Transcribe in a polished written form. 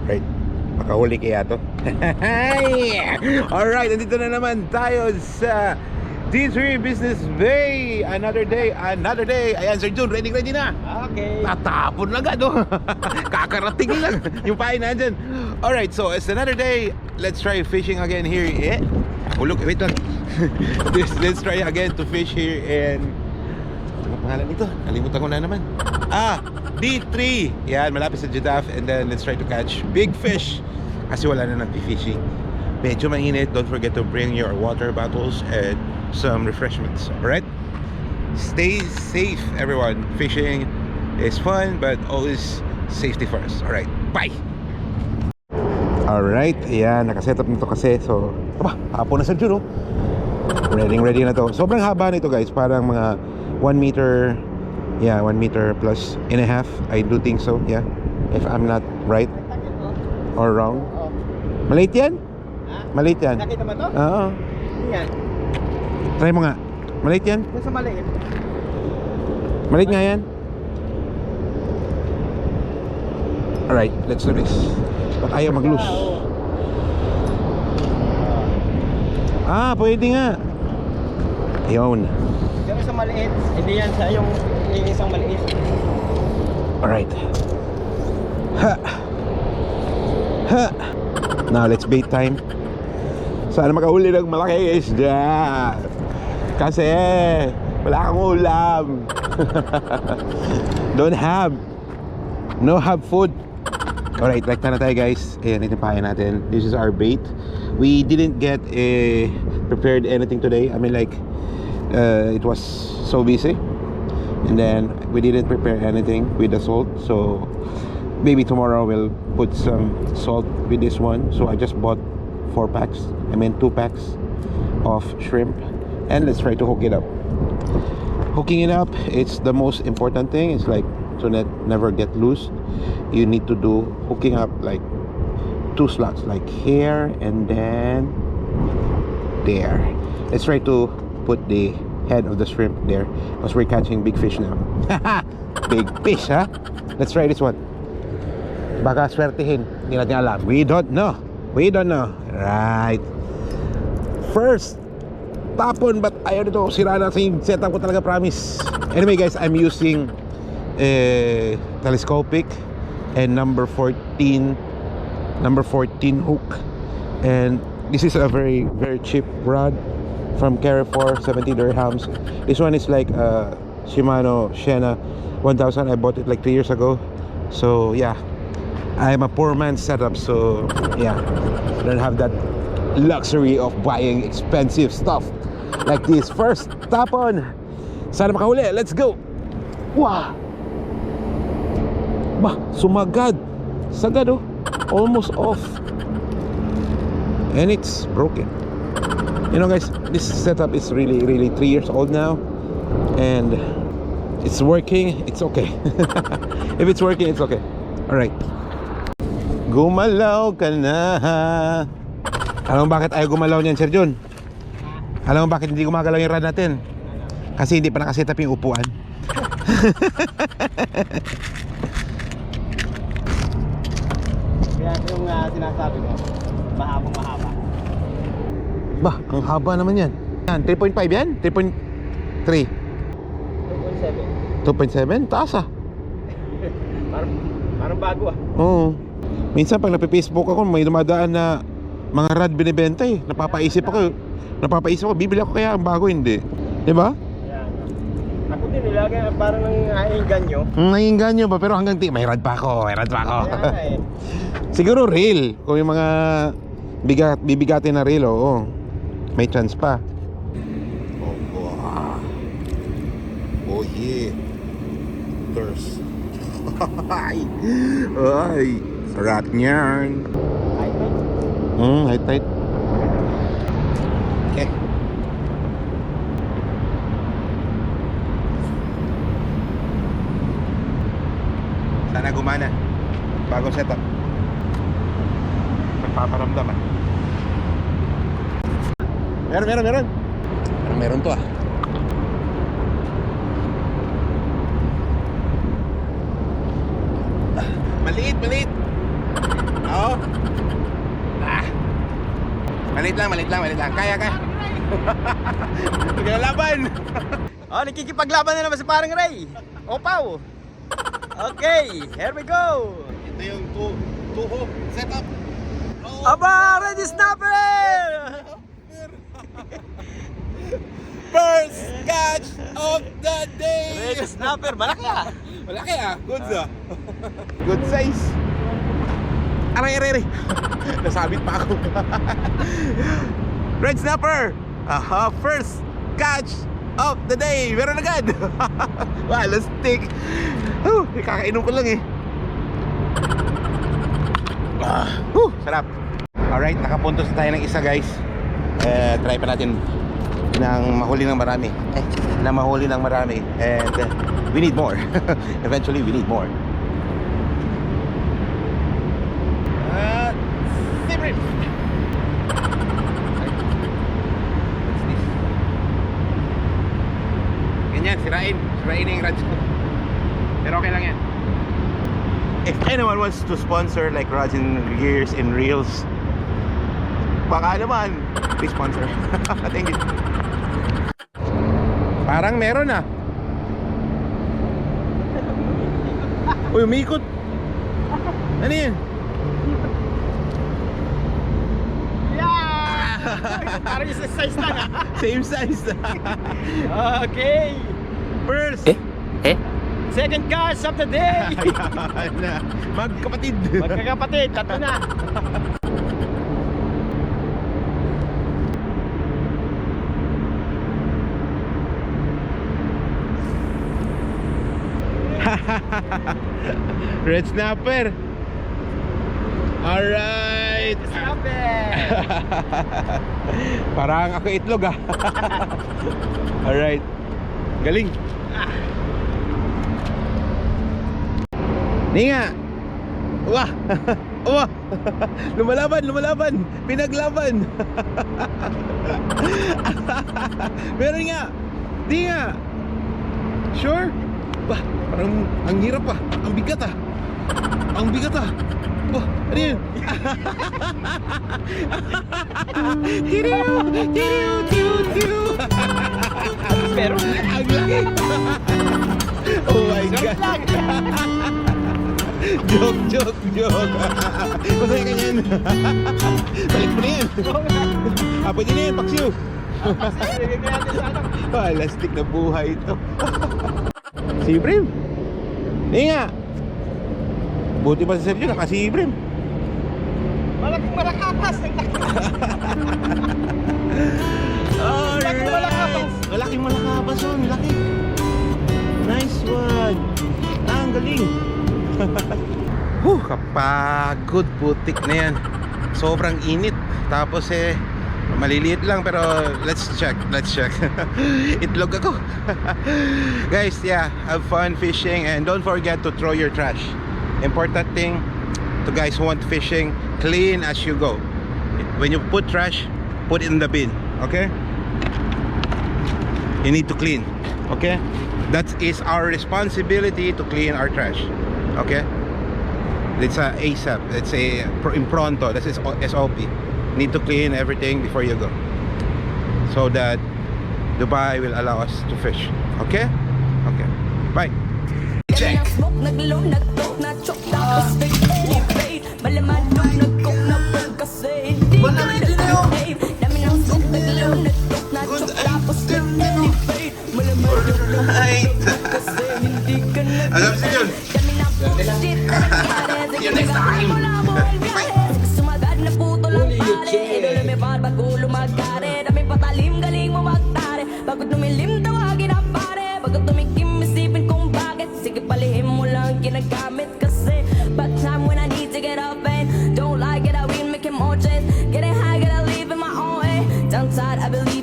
Right? Makahuli kaya to. Alright, nandito na naman tayo sa D3 Business Bay. Another day, another day. Ayan, Sir Jun, ready na. Okay. Tatapon lang agad, kakarating lang. Yung pain nandyan. Alright, so it's another day. Let's try fishing again here. Look, wait lang. Let's try again to fish here in... Ano pangalan nito? Nalimutan ko na naman. D3. Yan, malapit sa Jeddah. And then let's try to catch big fish. Kasi wala na nag-fishing. Medyo mainit. Don't forget to bring your water bottles and some refreshments. Alright? Stay safe, everyone. Fishing is fun, but always safety first. Alright, bye! Alright, ayan, nakasetup nito kasi. So, hapon na sa Juro. Ready na to. Sobrang haba nito, guys. Parang mga 1 meter. Yeah, 1 meter plus and a half. I do think so, yeah. If I'm not right or wrong. Maliit yan? Maliit yan. Nakita mo to? Oo. Yan. Try mo nga. Maliit yan? Kung sa maliit. Maliit nga yan. Alright, let's do this. Ba't ayaw mag-loose? Pwede nga. Ayun. Yung isang maliit, hindi yan sa yung isang maliit. Alright. Now let's bait time. Sana makahuli ng malaki isda. Kasi wala kang ulam. No have food. Alright, rekta na tayo, guys. Ayan, itipahin natin. This is our bait. We didn't get prepared anything today. I mean, like it was so busy. And then we didn't prepare anything with the salt. So maybe tomorrow we'll put some salt with this one. So I just bought 2 packs of shrimp. And let's try to hook it up. Hooking it up, it's the most important thing. It's like to never get loose. You need to do hooking up like 2 slots, like here and then there. Let's try to put the head of the shrimp there because we're catching big fish now. Big fish, huh? Let's try this one. Baka swertihin, hindi natin alam. We don't know. Right. First tapon, but ayaw nito, sira na yung setup ko talaga, promise. Anyway, guys, I'm using telescopic and number 14 hook, and this is a very cheap rod from Carrefour, 70 dirhams. This one is like Shimano Shena 1000. I bought it like 3 years ago. So yeah, I'm a poor man's setup, so yeah, I don't have that luxury of buying expensive stuff like this. First tapon, sana makahuli. Let's go. Wow, sumagad, sagad, almost off, and it's broken. You know, guys, this setup is really 3 years old now, and it's working. It's okay. If it's working, it's okay. All right, gumalaw ka na. Alam mo bakit ayaw gumalaw niyan, Sir Jun? Alam mo bakit hindi gumagalaw yung rod natin? Kasi hindi pa nakasetap yung upuan. Kaya yung sinasabi mo, mahaba. Ang haba naman yan. 3.5 yan? 3.3? 2.7. 2.7? Taas Parang bago Oo. Minsan pag nape-Facebook ako, may dumadaan na mga rod binibenta eh. Napapaisip ako, bibili ako kaya ang bago, hindi. Diba? Yan. Ako din nilagay parang nangyainganyo. Nangyainganyo ba? Pero hanggang may rod pa ako. Kaya Siguro reel. Kung yung mga bibigatin na reel, oo, may chance pa. Oh yeah. Thirst. Ay, sarap niyan. High tide. Okay. Sana gumana. Bagong setup. Nagpaparamdam ah. Meron to ah. Maliit. Malit lang. Kaya. Naglalaban. Oh, nakikipaglaban na naman si parang Ray. Opaw. Okay, here we go. Ito yung tuho setup. Aba, ready snapper! First catch of the day. Ready snapper, malaki ah. Malaki ah. Good Good size. Aray. Nasabit pa ako. Red snapper. Aha, first catch of the day. Meron agad. Wala stick. Kakainin ko lang eh. Sarap. Alright, nakapuntos na tayo ng isa guys. Try pa natin nang mahuli ng marami. And we need more. Eventually we need more. Favorite. Ganyan, sirain yung rods ko. Pero okay lang yan. If anyone wants to sponsor like rods and gears and reels, baka naman, please sponsor. Thank you. Parang meron ah. Uy, umikot. Ano yan? Yeah! Parang isa size lang ah. Same size. Okay. First. Second catch of the day. Magkapatid. Magkakapatid, tatlo na. Red snapper. Alright. Snapper. Parang ako itlog ah. Alright. Galing. Ninga. Wah. Wah. Lumalaban. Pinaglaban. Meron nga. Di nga. Sure? Bah, parang ang hirap ah. Ang bigat ah. Bah, ano yun? Tiriw. Pero Ang laki. Oh my God. Joke. Masaya ka yan. Balik mo na yan. Pwede na yan, paksiw. Lastik na buhay ito. Si Ibrim. Hindi nga. Buti pa si Sergio, naka si Ibrim. malaking malakapas. Alright. Malaking malakapas yun. Laki. Nice one. Ang galing. Kapagod putik na yan. Sobrang init. Tapos maliliit lang pero let's check. Itlog ako. Guys, yeah, have fun fishing and don't forget to throw your trash. Important thing to guys who want fishing, clean as you go. When you put trash, put it in the bin, okay? You need to clean, okay? That is our responsibility to clean our trash, okay? It's a ASAP, it's a impronto, that's SOP. Need to clean everything before you go so that Dubai will allow us to fish, okay? Okay, bye. Check. Alam si John. See you next time. Pagod tumilim, tawagin ang pare. Pagod tumikim, isipin kung bakit. Sige, palihim mo lang ginagamit kasi but time when I need to get up and don't like it, I will make it more change. Getting high, gotta live in my own way. Downside, I believe